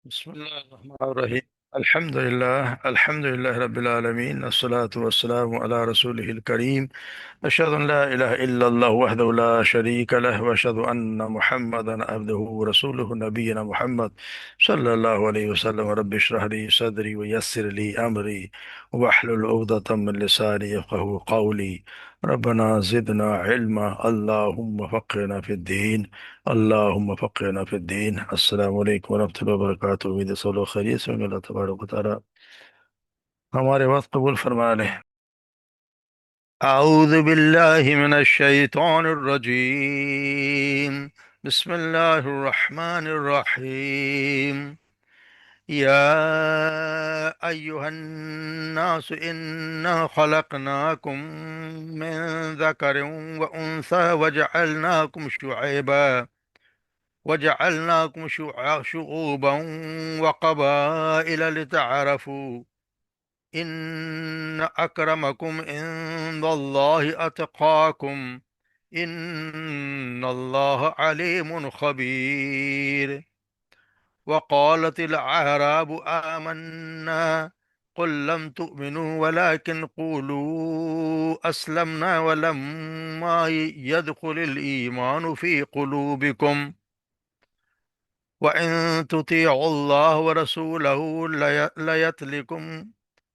بسم الله الرحمن الرحيم. الحمد لله رب العالمين، الصلاة والسلام على رسوله الكريم. أشهد أن لا إله إلا الله وحده لا شريك له، وأشهد أن محمدا عبده ورسوله. نبينا محمد صلى الله عليه وسلم. رب اشرح لي صدري ويسر لي أمري واحلل عقدة من لساني يفقهوا قولي. ربنا زدنا علما، اللهم فقهنا في الدين، اللهم فقهنا في الدين. السلام علیکم ورحمۃ اللہ وبرکاتہ، امید ہے سب لوگ خیریت سے ہوں گے۔ اللہ تبارک و تعالیٰ ہمارے وقت قبول فرما لے۔ اعوذ باللہ من الشیطان الرجیم، بسم اللہ الرحمن الرحیم۔ یا ایہا الناس انا خلقناکم من ذکر وانثى وجعلناكم شعوبا وقبائل لتعارفوا إن أكرمكم عند الله أتقاكم إن الله عليم خبير. وقالت الأعراب آمنا قل لم تؤمنوا ولكن قولوا أسلمنا ولما يدخل الإيمان في قلوبكم وَإِن تُطِيعُوا اللَّهَ وَرَسُولَهُ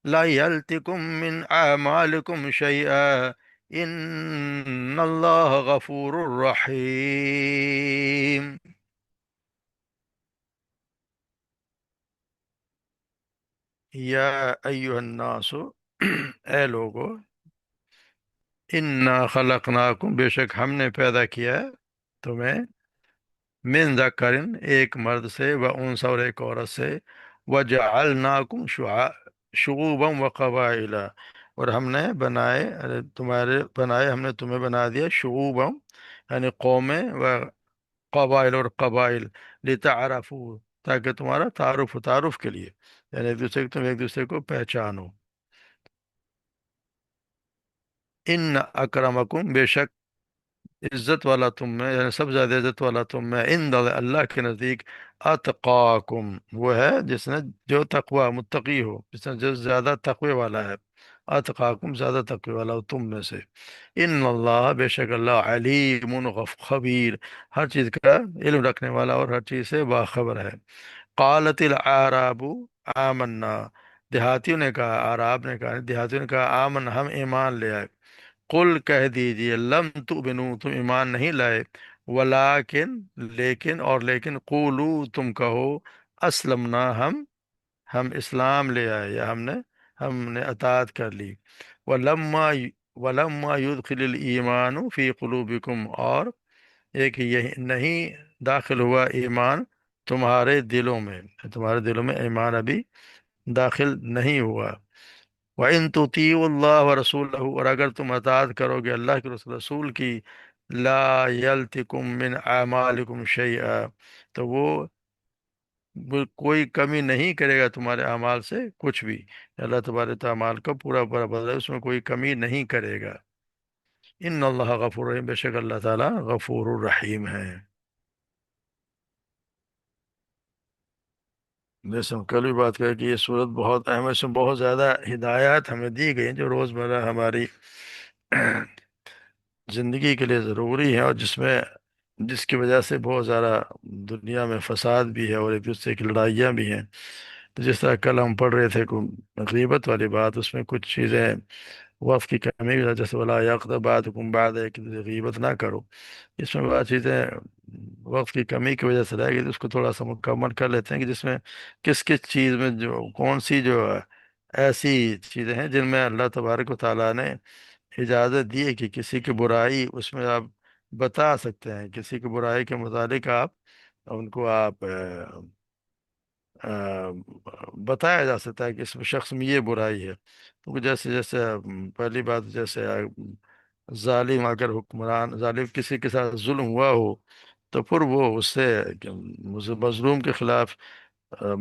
لا يلتكم من أعمالكم شيئا إن الله غفور رحيم. یا ایہا الناس، اے لوگو، انا خلقناکم، بے شک ہم نے پیدا کیا ہے تمہیں، من ذکرن، ایک مرد سے، و انثی، اور ایک عورت سے، وجعلناکم شعوبا وقبائل، اور ہم نے ہم نے تمہیں بنا دیا شعوبا، یعنی قومیں، و قبائل، اور قبائل، لتعارفوا، تاکہ تمہارا تعارف کے لیے، یعنی تم ایک دوسرے کو پہچانو۔ ان اکرمکم، بے شک عزت والا تم میں، یعنی سب سے زیادہ عزت والا تم میں، عند اللہ کے نزدیک، اتقاکم، وہ ہے جس نے جو تقوی متقی ہو، جس نے جو زیادہ تقوی والا ہے، اتقاکم، زیادہ تقوی والا ہو تم میں سے۔ ان اللہ، بے شک اللہ، علیم خبیر، ہر چیز کا علم رکھنے والا اور ہر چیز سے باخبر ہے۔ قالت الاعراب آمنا، دیہاتیوں نے کہا، اعراب نے کہا، دیہاتیوں نے کہا، آمن، ہم ایمان لے آئے۔ قل، کہہ دیجئے، لم تؤمنو، تم ایمان نہیں لائے، ولیکن، لیکن، اور لیکن، قولو، تم کہو، اسلمنا، ہم اسلام لے آئے، یا ہم نے اطاعت کر لی۔ ولما ولما يدخل الایمان فی قلوبکم، اور ایک یہ نہیں داخل ہوا ایمان تمہارے دلوں میں، ایمان ابھی داخل نہیں ہوا۔ وَإِن تُطِيعُوا اللَّهَ وَرَسُولَهُ، اور اگر تم اطاعت کرو گے اللہ کے رسول کی، لا يَلْتِكُم مِّنْ أَعْمَالِكُمْ شَيْئًا، تو وہ کوئی کمی نہیں کرے گا تمہارے اعمال سے کچھ بھی، اللہ تبارک اعمال کا پورا پورا بدلہ ہے، اس میں کوئی کمی نہیں کرے گا۔ ان اللہ غفور رحیم، بے شک اللہ تعالیٰ غفور الرحیم ہے۔ جیسے ہم کل بھی بات کریں کہ یہ صورت بہت اہم ہے، اس میں بہت زیادہ ہدایات ہمیں دی گئی ہیں جو روزمرہ ہماری زندگی کے لیے ضروری ہے، اور جس کی وجہ سے بہت زیادہ دنیا میں فساد بھی ہے اور ایک دوسرے کی لڑائیاں بھی ہیں۔ تو جس طرح کل ہم پڑھ رہے تھے غیبت والی بات، اس میں کچھ چیزیں وقت کی کمی کی وجہ، جیسے ولا یغتب بعضکم بعضا، کہ غیبت نہ کرو، اس میں بہت چیزیں وقت کی کمی کی وجہ سے رہ گئی، تو اس کو تھوڑا سا مکمل کر لیتے ہیں کہ جس میں کس کس چیز میں، جو کون سی جو ایسی چیزیں ہیں جن میں اللہ تبارک و تعالیٰ نے اجازت دی ہے کہ کسی کی برائی اس میں آپ بتا سکتے ہیں، کسی کی برائی کے متعلق ان کو آ، بتایا جا سکتا ہے کہ اس شخص میں یہ برائی ہے۔ تو جیسے جیسے پہلی بات، جیسے ظالم، اگر حکمران ظالم کسی کے ساتھ ظلم ہوا ہو، تو پھر وہ اس سے مظلوم کے خلاف،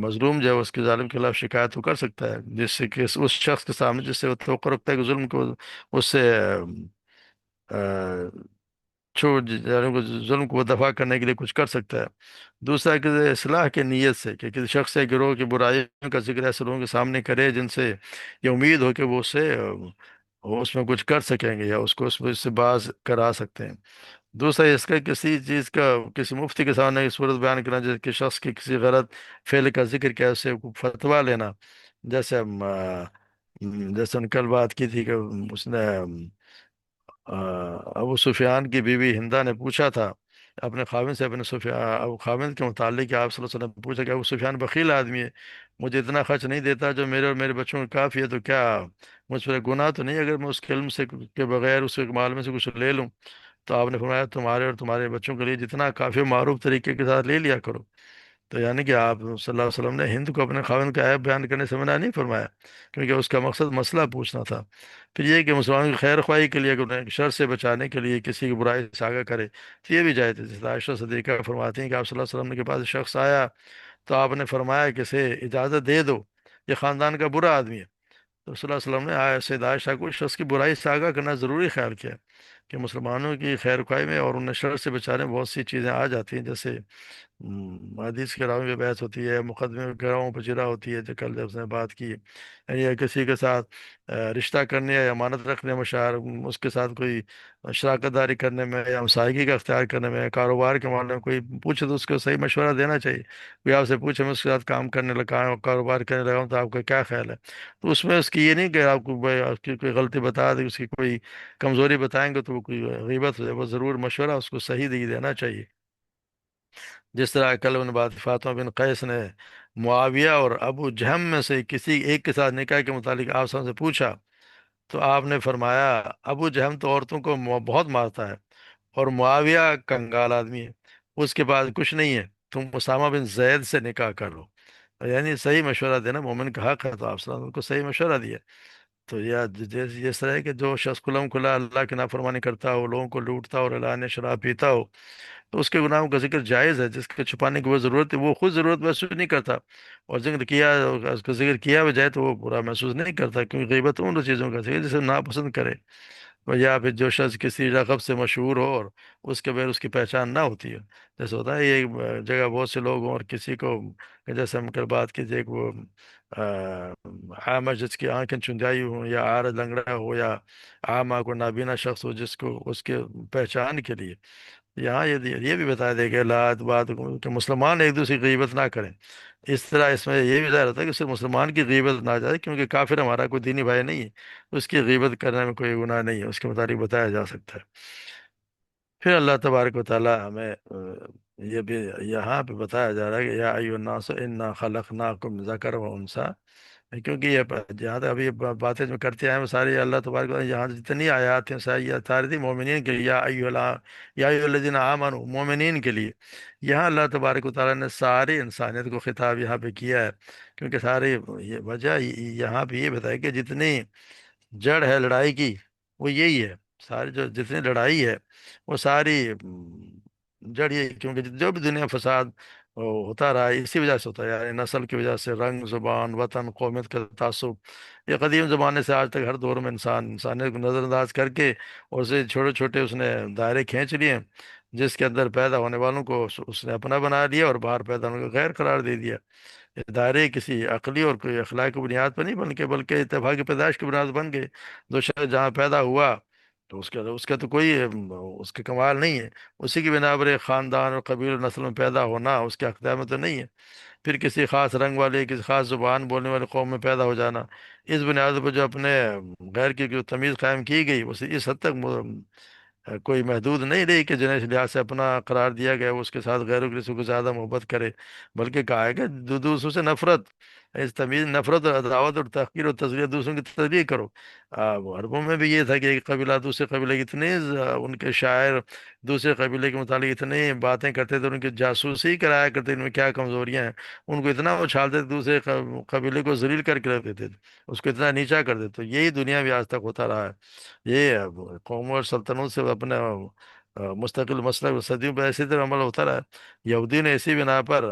مظلوم جو ہے اس کے ظالم کے خلاف شکایت وہ کر سکتا ہے، جس سے کہ اس شخص کے سامنے جس سے وہ توقع رکھتا ہے کہ ظلم کو اس سے یعنی کہ ظلم کو دفع کرنے کے لیے کچھ کر سکتا ہے۔ دوسرا کہ اصلاح کے نیت سے، کہ کسی شخص یا گروہ کی برائیوں کا ذکر ایسے لوگوں کے سامنے کرے جن سے یہ امید ہو کہ وہ اسے وہ اس میں کچھ کر سکیں گے یا اس کو اس سے باز کرا سکتے ہیں۔ دوسرا اس کا کسی چیز کا کسی مفتی کے سامنے ایک صورت بیان کرنا، جیسے کہ شخص کی کسی غلط فعل کا ذکر کیا، اسے فتویٰ لینا۔ جیسے جیسے ہم نے کل بات کی تھی کہ اس نے ابو سفیان کی بیوی ہندا نے پوچھا تھا اپنے خاوند سے، اپنے سفیان ابو خاوند کے متعلق، کہ آپ صلی اللہ علیہ وسلم نے پوچھا کہ ابو سفیان بخیل آدمی ہے، مجھے اتنا خرچ نہیں دیتا جو میرے اور میرے بچوں کا کافی ہے، تو کیا مجھ پر گناہ تو نہیں اگر میں اس کے علم سے کے بغیر اس کے مال میں سے کچھ لے لوں؟ تو آپ نے فرمایا تمہارے اور تمہارے بچوں کے لیے جتنا کافی معروف طریقے کے ساتھ لے لیا کرو۔ تو یعنی کہ آپ صلی اللہ علیہ وسلم نے ہند کو اپنے خاوند کا عیب بیان کرنے سے منع نہیں فرمایا، کیونکہ اس کا مقصد مسئلہ پوچھنا تھا۔ پھر یہ کہ مسلمانوں کی خیر خواہی کے لیے، اگر انہیں شر سے بچانے کے لیے کسی کی برائی سے آگاہ کرے تو یہ بھی جائز ہے۔ جیسے عائشہ صدیقہ فرماتی ہیں کہ آپ صلی اللہ علیہ وسلم کے پاس ایک شخص آیا تو آپ نے فرمایا کہ اسے اجازت دے دو، یہ خاندان کا برا آدمی ہے۔ تو صلی اللہ علیہ وسلم نے سید عائشہ کو اس شخص کی برائی سے آگاہ کرنا ضروری خیال کیا، کہ مسلمانوں کی خیر خواہی میں اور انہیں شر سے بچانے میں بہت سی چیزیں آ جاتی ہیں، جیسے حدیث کے راوی پہ بحث ہوتی ہے، مقدمے میں گواہوں پہ جرا ہوتی ہے، جو کل جب اس نے بات کی، یا کسی کے ساتھ رشتہ کرنے یا امانت رکھنے میں اس کے ساتھ کوئی شراکت داری کرنے میں یا ہمسائیگی کا اختیار کرنے میں، کاروبار کے معاملے میں کوئی پوچھے تو اس کو صحیح مشورہ دینا چاہیے۔ کوئی آپ سے پوچھے میں اس کے ساتھ کام کرنے لگا ہوں، کاروبار کرنے لگا ہوں، تو آپ کا کیا خیال ہے؟ تو اس میں اس کی یہ نہیں کہ آپ کو آپ کی کوئی غلطی بتا دے، اس کی کوئی کمزوری بتائیں گے تو وہ کوئی غیبت ہو جائے، وہ ضرور مشورہ اس کو صحیح دینا چاہیے۔ جس طرح کل ان بات فاطمہ بن قیس نے معاویہ اور ابو جہم میں سے کسی ایک کے ساتھ نکاح کے متعلق آپ سے پوچھا، تو آپ نے فرمایا ابو جہم تو عورتوں کو بہت مارتا ہے، اور معاویہ کنگال آدمی ہے، اس کے بعد کچھ نہیں ہے، تم اسامہ بن زید سے نکاح کر لو۔ یعنی صحیح مشورہ دینا مومن کا حق ہے، تو آپ صلی اللہ علیہ وسلم کو صحیح مشورہ دیا۔ تو یہ جس طرح ہے کہ جو شخص کھلم کھلا اللہ کی نافرمانی کرتا ہو، لوگوں کو لوٹتا ہو اور اعلان شراب پیتا ہو، تو اس کے گناہوں کا ذکر جائز ہے۔ جس کے چھپانے کی وہ ضرورت ہے وہ خود ضرورت محسوس نہیں کرتا، اور ذکر کیا اس کا ذکر کیا بجائے تو وہ برا محسوس نہیں کرتا، کیونکہ غیبت ان چیزوں کا ذکر جسے ناپسند کرے، اور یا پھر جو شخص کسی لقب سے مشہور ہو اور اس کے بغیر اس کی پہچان نہ ہوتی ہے۔ جیسے ہوتا ہے یہ جگہ بہت سے لوگ ہوں اور کسی کو، جیسے ہم کل بات کی تھی، ایک وہ عامہ جس کی آنکھیں چندائی ہوں، یا عارض لنگڑا ہو، یا عامہ کو نابینا شخص ہو، جس کو اس کے پہچان کے لیے یہاں یہ بھی بتایا دے کہ لات بات کہ مسلمان ایک دوسرے کی غیبت نہ کریں۔ اس طرح اس میں یہ بھی ظاہر ہوتا ہے کہ صرف مسلمان کی غیبت نہ جائے، کیونکہ کافر ہمارا کوئی دینی بھائی نہیں ہے، اس کی غیبت کرنے میں کوئی گناہ نہیں ہے، اس کے متعلق بتایا جا سکتا ہے۔ پھر اللہ تبارک و تعالی ہمیں یہ بھی یہاں پہ بتایا جا رہا ہے کہ یا ایھا الناس انا خلقناکم ذکر و انثی، کیونکہ یہ جہاں تک ابھی یہ باتیں جو کرتے ہیں وہ ساری اللہ تبارک و تعالی یہاں جتنی آیات ہیں ساری یہ ساری تھی مومنین کے لیے، یا ایھا الذین آمنوا، مومنین کے لیے۔ یہاں اللہ تبارک و تعالی نے ساری انسانیت کو خطاب یہاں پہ کیا ہے، کیونکہ ساری یہ وجہ یہاں پہ یہ بتایا کہ جتنی جڑ ہے لڑائی کی وہ یہی ہے، ساری جو جتنی لڑائی ہے وہ ساری جڑ یہ، کیونکہ جو بھی دنیا فساد ہوتا رہا ہے اسی وجہ سے ہوتا ہے، یعنی نسل کی وجہ سے، رنگ، زبان، وطن، قومیت کا تعصب، یہ قدیم زمانے سے آج تک ہر دور میں انسانیت کو نظر انداز کر کے اور اسے چھوٹے چھوٹے اس نے دائرے کھینچ لیے، جس کے اندر پیدا ہونے والوں کو اس نے اپنا بنا لیا اور باہر پیدا ہونے کو غیر قرار دے دیا۔ ادارے کسی عقلی اور کوئی اخلاقی بنیاد پر نہیں بن کے، بلکہ اتفاقی پیدائش کی بنیاد بن گئے۔ دو شخص جہاں پیدا ہوا تو اس کا تو کوئی اس کے کمال نہیں ہے، اسی کی بنا پر ایک خاندان اور قبیل اور نسل میں پیدا ہونا اس کے اقدار میں تو نہیں ہے۔ پھر کسی خاص رنگ والے، کسی خاص زبان بولنے والے قوم میں پیدا ہو جانا، اس بنیاد پر جو اپنے غیر کی جو تمیز قائم کی گئی اس حد تک کوئی محدود نہیں رہی کہ جنہیں اس لحاظ سے اپنا قرار دیا گیا وہ اس کے ساتھ غیروں کے کو زیادہ محبت کرے، بلکہ کہا ہے کہ دوسروں سے نفرت، اس تمیز، نفرت اور عداوت اور تحقیر اور تذلیہ دوسروں کی تذلیہ کرو۔ عربوں میں بھی یہ تھا کہ ایک قبیلہ دوسرے قبیلے کی اتنے ان کے شاعر دوسرے قبیلے کے متعلق اتنی باتیں کرتے تھے، ان کی جاسوسی کرایا کرتے، ان میں کیا کمزوریاں ہیں، ان کو اتنا اچھالتے تھے، دوسرے قبیلے کو ذلیل کر کے رکھ دیتے تھے، اس کو اتنا نیچا کر دیتے، تو یہی دنیا بھی آج تک ہوتا رہا ہے۔ یہ قوموں اور سلطنتوں سے اپنے مستقل مسئلہ صدیوں پہ اسی طرح عمل ہوتا رہا ہے۔ یہودی نے اسی بنا پر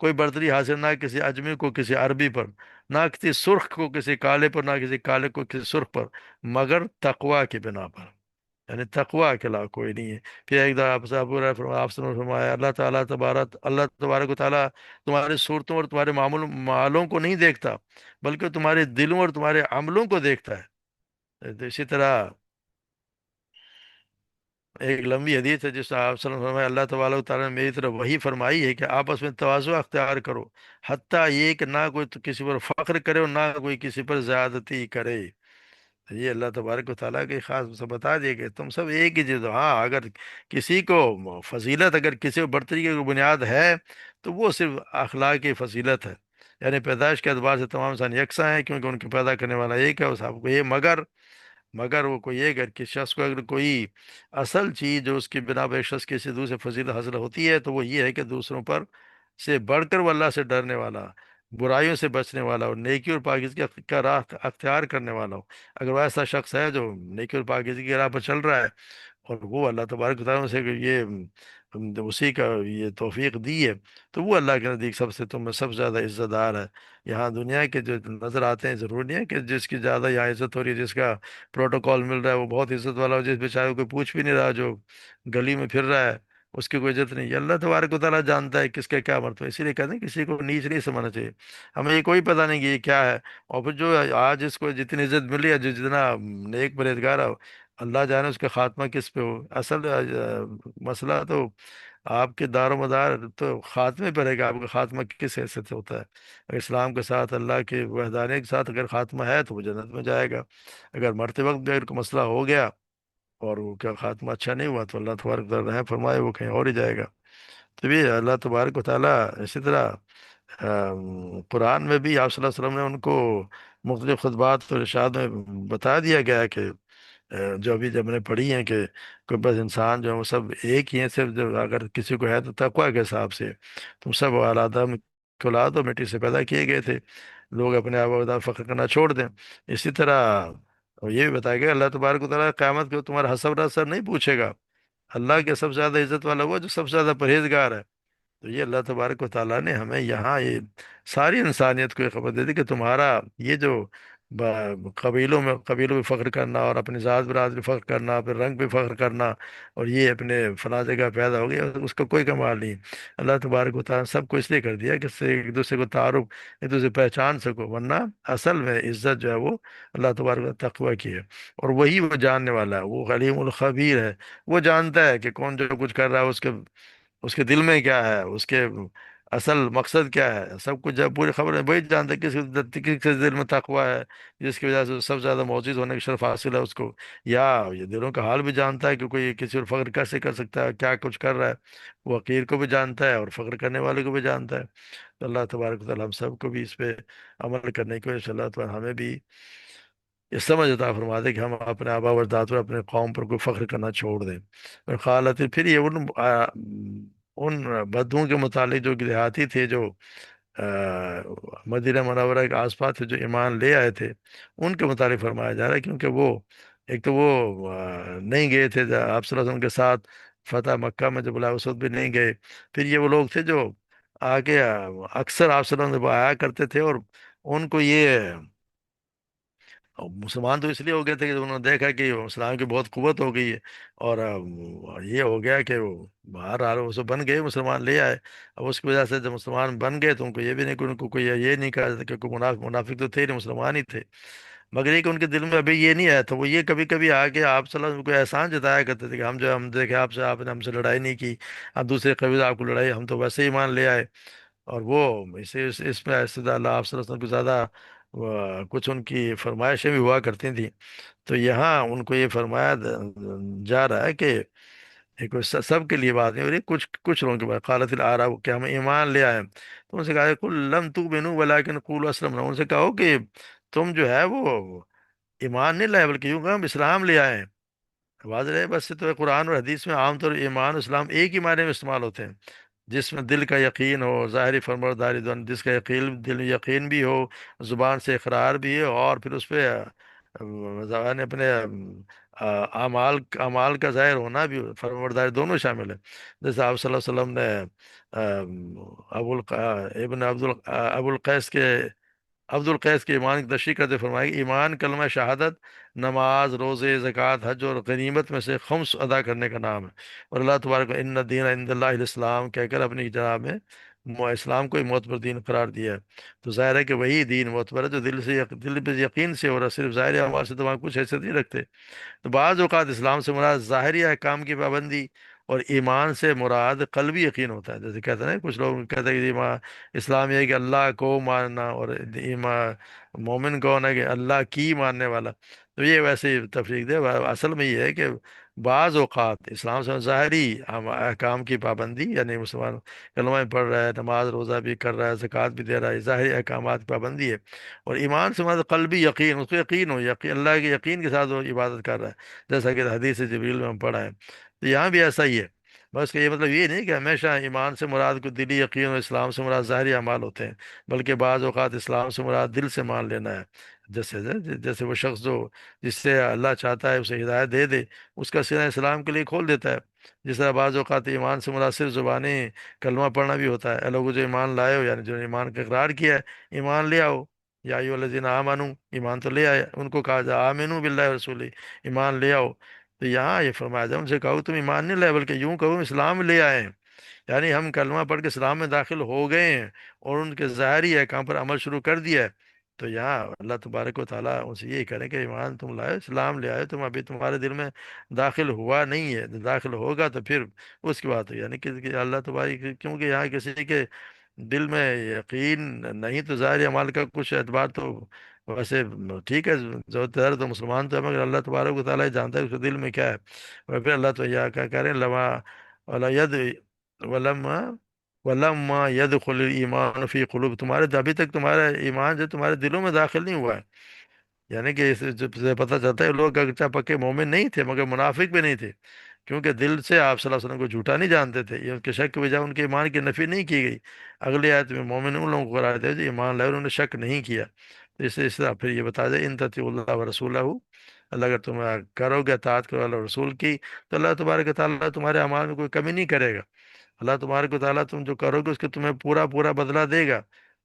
کوئی برتری حاصل نہ کسی اجمی کو کسی عربی پر، نہ کسی سرخ کو کسی کالے پر، نہ کسی کالے کو کسی سرخ پر، مگر تقوا کی بنا پر، یعنی تقوا کے علاوہ کوئی نہیں ہے۔ پھر ایک دفعہ آپ سے ابو ہریرہ فرمایا، آپ سے فرمایا، اللہ تبارک و تعالیٰ تمہاری صورتوں اور تمہارے معمول معالوں کو نہیں دیکھتا، بلکہ تمہارے دلوں اور تمہارے عملوں کو دیکھتا ہے۔ تو اسی طرح ایک لمبی حدیث ہے جس میں آپ صلی اللہ علیہ وسلم فرمایا، اللہ تبارک و تعالیٰ نے میری طرف وہی فرمائی ہے کہ آپس میں تواضع اختیار کرو، حتیٰ یہ کہ نہ کوئی تو کسی پر فخر کرے اور نہ کوئی کسی پر زیادتی کرے۔ یہ اللہ تبارک و تعالیٰ کی خاص سے بتا دیا کہ تم سب ایک ہی چیز ہو۔ ہاں، اگر کسی کو فضیلت، اگر کسی کو برتری کی بنیاد ہے تو وہ صرف اخلاق کی فضیلت ہے، یعنی پیدائش کے اعتبار سے تمام انسان یکساں ہیں، کیونکہ ان کو پیدا کرنے والا ایک ہے، اس آپ کو یہ مگر وہ کوئی یہ اگر کسی شخص کو اگر کوئی اصل چیز جو اس کی بنا پر ایک شخص کسی دوسرے فضیلت حاصل ہوتی ہے تو وہ یہ ہے کہ دوسروں پر سے بڑھ کر وہ اللہ سے ڈرنے والا، برائیوں سے بچنے والا اور نیکی اور پاکیزگی کا راہ اختیار کرنے والا ہو۔ اگر وہ ایسا شخص ہے جو نیکی اور پاکیزگی کی راہ پر چل رہا ہے اور وہ اللہ تبارک و تعالیٰ سے یہ اسی کا یہ توفیق دی ہے، تو وہ اللہ کے نزدیک سب سے تم میں سب سے زیادہ عزت دار ہے۔ یہاں دنیا کے جو نظر آتے ہیں، ضروری نہیں ہے کہ جس کی زیادہ یہاں عزت ہو رہی ہے، جس کا پروٹوکال مل رہا ہے، وہ بہت عزت والا ہو، جس بیچارے کو کوئی پوچھ بھی نہیں رہا، جو گلی میں پھر رہا ہے، اس کی کوئی عزت نہیں ہے۔ اللہ تبارک و تعالیٰ جانتا ہے کس کا کیا مرتبہ ہے، اسی لیے کہتے ہیں کسی کو نیچ نہیں سمجھنا چاہیے۔ ہمیں یہ کوئی پتہ نہیں کہ یہ کیا ہے، اور پھر جو آج اس کو جتنی عزت ملی ہے، جو جتنا نیک پرہیزگار ہے، اللہ جانے اس کا خاتمہ کس پہ ہو۔ اصل مسئلہ تو آپ کے دار و مدار تو خاتمے پر ہے کہ آپ کا خاتمہ کس حیثیت سے ہوتا ہے۔ اگر اسلام کے ساتھ، اللہ کے وحدانیت کے ساتھ اگر خاتمہ ہے تو وہ جنت میں جائے گا، اگر مرتے وقت بھی اگر کوئی مسئلہ ہو گیا اور وہ کیا خاتمہ اچھا نہیں ہوا تو اللہ تبارک و تعالیٰ رحم فرمائے وہ کہیں اور ہی جائے گا۔ تو یہ اللہ تبارک و تعالیٰ اسی طرح قرآن میں بھی آپ صلی اللہ علیہ وسلم نے ان کو مختلف خطبات اور ارشاد میں بتا دیا گیا ہے کہ جو ابھی جب نے پڑھی ہیں کہ کوئی بس انسان جو ہے وہ سب ایک ہی ہیں، صرف جو اگر کسی کو ہے تو تقوی کے حساب سے تم سب اعلیٰ آدم کی اولاد و مٹی سے پیدا کیے گئے تھے، لوگ اپنے آبا و اجداد فخر کرنا چھوڑ دیں۔ اسی طرح اور یہ بھی بتایا گیا اللہ تبارک و تعالیٰ قیامت کو تمہارا حسب رسب نہیں پوچھے گا، اللہ کے سب سے زیادہ عزت والا وہ جو سب سے زیادہ پرہیزگار ہے۔ تو یہ اللہ تبارک و تعالیٰ نے ہمیں یہاں یہ ساری انسانیت کو یہ خبر دے دی کہ تمہارا یہ جو قبیلوں میں فخر کرنا اور اپنی ذات برات پہ فخر کرنا، اپنے رنگ پہ فخر کرنا، اور یہ اپنے فلاں جگہ پیدا ہو گیا، اس کا کوئی کمال نہیں۔ اللہ تبارک و تعالیٰ نے سب کو اس لیے کر دیا کہ اس سے ایک دوسرے کو تعارف، ایک دوسرے پہچان سکو، ورنہ اصل میں عزت جو ہے وہ اللہ تبارک و تعالیٰ تقوی کی ہے، اور وہی وہ جاننے والا ہے، وہ علیم الخبیر ہے، وہ جانتا ہے کہ کون جو کچھ کر رہا ہے اس کے دل میں کیا ہے، اس کے اصل مقصد کیا ہے، سب کچھ جب پوری خبر ہے، وہی جانتا ہے کس کے دل میں تقوی ہے، جس کی وجہ سے سب سے زیادہ معزز ہونے کی شرف حاصل ہے اس کو، یا یہ دلوں کا حال بھی جانتا ہے کہ کوئی کسی اور فخر کیسے کر سکتا ہے، کیا کچھ کر رہا ہے، وہ حقیر کو بھی جانتا ہے اور فخر کرنے والے کو بھی جانتا ہے۔ تو اللہ تبارک و تعالیٰ ہم سب کو بھی اس پہ عمل کرنے کی وجہ اللہ تعالیٰ ہمیں بھی یہ سمجھ عطا فرما دے کہ ہم اپنے آبا و اجداد پر، اپنے قوم پر کوئی فخر کرنا چھوڑ دیں۔ اور خالت پھر یہ ان بدوؤں کے متعلق جو دیہاتی تھے، جو آ، مدینہ منورہ کے آس پاس تھے، جو ایمان لے آئے تھے، ان کے متعلق فرمایا جا رہا ہے، کیونکہ وہ ایک تو وہ نہیں گئے تھے آپ صلی اللہ علیہ وسلم کے ساتھ فتح مکہ میں، جب بلایا اس وقت بھی نہیں گئے۔ پھر یہ وہ لوگ تھے جو آگے اکثر آپ صلی اللہ علیہ وسلم آیا کرتے تھے، اور ان کو یہ اور مسلمان تو اس لیے ہو گئے تھے کہ انہوں نے دیکھا کہ اسلام کی بہت قوت ہو گئی ہے، اور یہ ہو گیا کہ وہ باہر آ رہے وہ سب بن گئے، مسلمان لے آئے۔ اب اس کی وجہ سے جب مسلمان بن گئے تو ان کو یہ بھی نہیں، ان کو کوئی یہ نہیں کہا جاتا کہ کوئی منافق تو تھے نہیں، مسلمان ہی تھے، مگر یہ کہ ان کے دل میں ابھی یہ نہیں آیا تھا۔ وہ یہ کبھی کبھی آ کے آپ صلی اللہ علیہ وسلم کو احسان جتایا کرتے تھے کہ ہم دیکھے آپ سے، آپ نے ہم سے لڑائی نہیں کی، آپ دوسرے قبیلے آپ کو لڑائی، ہم تو ویسے ہی ایمان لے آئے۔ اور وہ اس میں استدلال اللہ آپ صلی اللہ علیہ وسلم کو زیادہ کچھ ان کی فرمائشیں بھی ہوا کرتی تھیں۔ تو یہاں ان کو یہ فرمایا جا رہا ہے کہ ایک سب کے لیے بات نہیں ہو رہی، کچھ کچھ لوگوں کے بعد قالت الاعراب کہ ہم ایمان لے آئے، تو ان سے کہا کل لم تؤمنوا ولکن قولوا اسلمنا، ان سے کہو کہ تم جو ہے وہ ایمان نہیں لائے بلکہ یوں کہ ہم اسلام لے آئے ہیں۔ واضح ہے بس، تو قرآن اور حدیث میں عام طور ایمان و اسلام ایک ہی معنی میں استعمال ہوتے ہیں، جس میں دل کا یقین ہو، ظاہری فرمبرداری دون، جس کا دل میں یقین بھی ہو، زبان سے اقرار بھی ہو، اور پھر اس پہ زبان اپنے اعمال اعمال کا ظاہر ہونا بھی فرمانبرداری دونوں شامل ہے. جیسے آپ صلی اللہ علیہ وسلم نے ابن ابو القیس کے عبد القیس کے ایمان کی تشریح کرتے فرمایا کہ ایمان کلمہ شہادت، نماز، روزے، زکوٰۃ، حج اور غنیمت میں سے خمس ادا کرنے کا نام ہے. اور اللہ تبارک ان الدین عند اللہ الاسلام کہہ کر اپنی جناب میں اسلام کو ہی معتبر دین قرار دیا ہے. تو ظاہر ہے کہ وہی دین معتبر ہے جو دل پہ یقین سے اور صرف ظاہر اعمال سے تو وہاں کچھ حیثیت نہیں رکھتے. تو بعض اوقات اسلام سے مراد ظاہری احکام کی پابندی، اور ایمان سے مراد قلبی یقین ہوتا ہے. جیسے کہتے ہیں نا کچھ لوگ کہتے ہیں کہ ایمان اسلام یہ ہے کہ اللہ کو ماننا، اور ایمان مومن کون ہے کہ اللہ کی ماننے والا. تو یہ ویسے ہی تفریق دے. اصل میں یہ ہے کہ بعض اوقات اسلام سے ظاہری احکام کی پابندی، یعنی مسلمان کلمہ بھی پڑھ رہا ہے، نماز روزہ بھی کر رہا ہے، زکوٰۃ بھی دے رہا ہے، ظاہری احکامات کی پابندی ہے. اور ایمان سے مراد قلبی یقین، اس کو یقین ہو، اللہ کے یقین کے ساتھ وہ عبادت کر رہا ہے، جیسا کہ حدیث جبریل میں ہم پڑھا ہے. تو یہاں بھی ایسا ہی ہے. بس کہ یہ مطلب یہ نہیں کہ ہمیشہ ایمان سے مراد کو دلی یقین اور اسلام سے مراد ظاہری اعمال ہوتے ہیں، بلکہ بعض اوقات اسلام سے مراد دل سے مان لینا ہے. جیسے جیسے وہ شخص جو جس سے اللہ چاہتا ہے اسے ہدایت دے دے، اس کا سینہ اسلام کے لیے کھول دیتا ہے. جس طرح بعض اوقات ایمان سے مراد صرف زبانی کلمہ پڑھنا بھی ہوتا ہے. اے لوگو جو ایمان لائے ہو، یعنی جو ایمان کا اقرار کیا ہے، ایمان لے آؤ. یا ایھا الذین آمنو، ایمان تو لے آئے، ان کو کہا جا آمنو باللہ رسول، ایمان لے آؤ. تو یہاں یہ فرمایا جائے ان سے کہو تم ایمان نہیں لائے، بلکہ یوں کہو اسلام لے آئے ہیں. یعنی ہم کلمہ پڑھ کے اسلام میں داخل ہو گئے ہیں اور ان کے ظاہری احکام پر عمل شروع کر دیا ہے. تو یہاں اللہ تبارک و تعالیٰ ان سے یہی کریں کہ ایمان تم لائے، اسلام لے آئے، تم ابھی تمہارے دل میں داخل ہوا نہیں ہے. داخل ہوگا تو پھر اس کی بات ہو. یعنی کہ اللہ تبارک، کیونکہ یہاں کسی کے دل میں یقین نہیں تو ظاہر اعمال کا کچھ اعتبار تو ویسے ٹھیک ہے. جو تر تو مسلمان تو ہے، مگر اللہ تبارک و تعالیٰ ہی جانتا ہے اس کے دل میں کیا ہے. اور پھر اللہ تو یہ کیا کہہ رہے ہیں، لما ولا ید ولما ولما يدخل الایمان فی قلوب، تمہارے ابھی تک تمہارا ایمان جو تمہارے دلوں میں داخل نہیں ہوا ہے. یعنی کہ اس جب سے پتہ چلتا ہے لوگ اگرچہ پکے مومن نہیں تھے مگر منافق بھی نہیں تھے، کیونکہ دل سے آپ صلی اللہ علیہ وسلم کو جھوٹا نہیں جانتے تھے. یہ ان کے شک کی وجہ ان کے ایمان کی نفی نہیں کی گئی. اگلی آیت میں مومن ان لوگوں کو قرار دے جو ایمان لائے انہوں نے شک نہیں کیا. تو اس طرح پھر یہ بتا دے ان تطیعوا اللہ و رسولہ، اللہ اگر تم کرو گے اطاعت کرو اللہ اور رسول کی، تو اللہ تبارک و تعالیٰ تمہارے اعمال میں کوئی کمی نہیں کرے گا. اللہ تبارک و تعالیٰ تم جو کرو گے اس کے تمہیں پورا پورا بدلہ دے گا.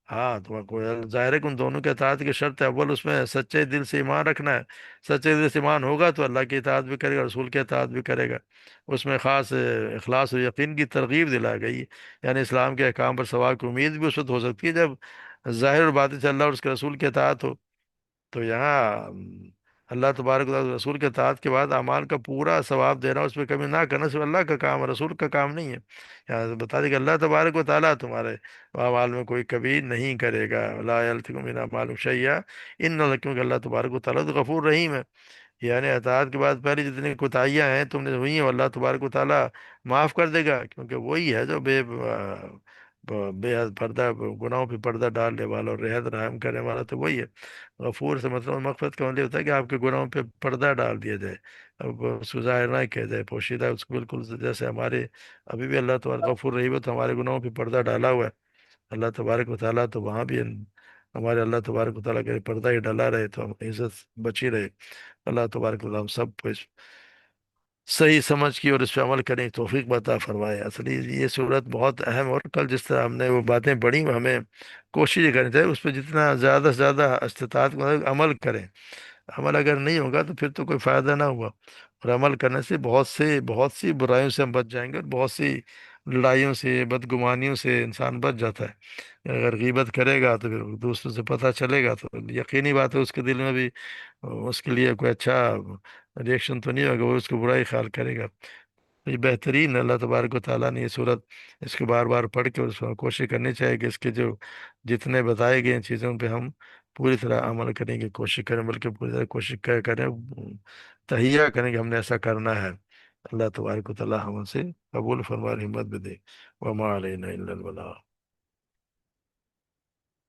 ہاں تمہیں کوئی ظاہر ہے کہ ان دونوں کے اطاعت کی شرط ہے، اول اس میں سچے دل سے ایمان رکھنا ہے. سچے دل سے ایمان ہوگا تو اللہ کی اطاعت بھی کرے گا، رسول کی اطاعت بھی کرے گا. اس میں خاص اخلاص و یقین کی ترغیب دلا گئی. یعنی اسلام کے احکام پر ثواب کی امید بھی اس وقت ہو سکتی ہے جب ظاہر اور باطن سے اللہ اور اس کے رسول کی اطاعت ہو. تو یہاں اللہ تبارک و تعالیٰ رسول کے اطاعت کے بعد اعمال کا پورا ثواب دینا، اس پہ کمی نہ کرنا صرف اللہ کا کام ہے، رسول کا کام نہیں ہے. یہاں بتا دیں کہ اللہ تبارک و تعالیٰ تمہارے اعمال میں کوئی کمی نہیں کرے گا. لا یلتکم من اعمالکم شیئا ان اللہ، کیونکہ اللہ تبارک و تعالیٰ تو غفور رحیم ہے. یعنی اطاعت کے بعد پہلے جتنی کوتاہیاں ہیں تم نے ہوئی ہیں وہ اللہ تبارک و تعالیٰ معاف کر دے گا، کیونکہ وہی ہے جو بے حد پردہ گناہوں پہ پردہ ڈالنے والا اور رحمت رحم کرنے والا تو وہی ہے. غفور سے مطلب مغفرت کا مطلب ہوتا ہے کہ آپ کے گناہوں پہ پردہ ڈال دیا جائے، اب اس کو ظاہر نہ کیا جائے، پوشیدہ اس کو بالکل جیسے ہمارے ابھی بھی اللہ تبارک غفور رحیم ہے تو ہمارے گناہوں پہ پردہ ڈالا ہوا ہے. اللہ تبارک و تعالیٰ تو وہاں بھی ہمارے اللہ تبارک و تعالیٰ کے پردہ ہی ڈلا رہے تو ہم عزت بچی رہے. اللہ تبارک و تعالیٰ ہم سب کو اس صحیح سمجھ کی اور اس پہ عمل کرنے کی توفیق عطا فرمائے. اصلی یہ صورت بہت اہم، اور کل جس طرح ہم نے وہ باتیں پڑھی ہمیں کوشش یہ کرنی چاہیے اس پہ جتنا زیادہ سے زیادہ استطاعت کے مطابق عمل کریں. عمل اگر نہیں ہوگا تو پھر تو کوئی فائدہ نہ ہوا. اور عمل کرنے سے بہت سی برائیوں سے ہم بچ جائیں گے، اور بہت سی لڑائیوں سے بدگمانیوں سے انسان بچ جاتا ہے. اگر غیبت کرے گا تو پھر دوسروں سے پتہ چلے گا تو یقینی بات ہے اس کے دل میں بھی اس کے لیے کوئی اچھا ریئیکشن تو نہیں ہوگا، وہ اس کو برا ہی خیال کرے گا. تو یہ بہترین اللہ تبارک و تعالیٰ نے یہ صورت اس کو بار بار پڑھ کے اس پر کوشش کرنی چاہیے کہ اس کے جو جتنے بتائے گئے ہیں چیزوں پہ ہم پوری طرح عمل کرنے کی کوشش کریں، بلکہ پوری طرح کوشش کریں، تہیہ کریں کہ ہم نے ایسا کرنا ہے. اللہ تبارک و تعالیٰ ہم سے قبول فرما اور ہمت بھی دے. وما علینا الا البلاغ.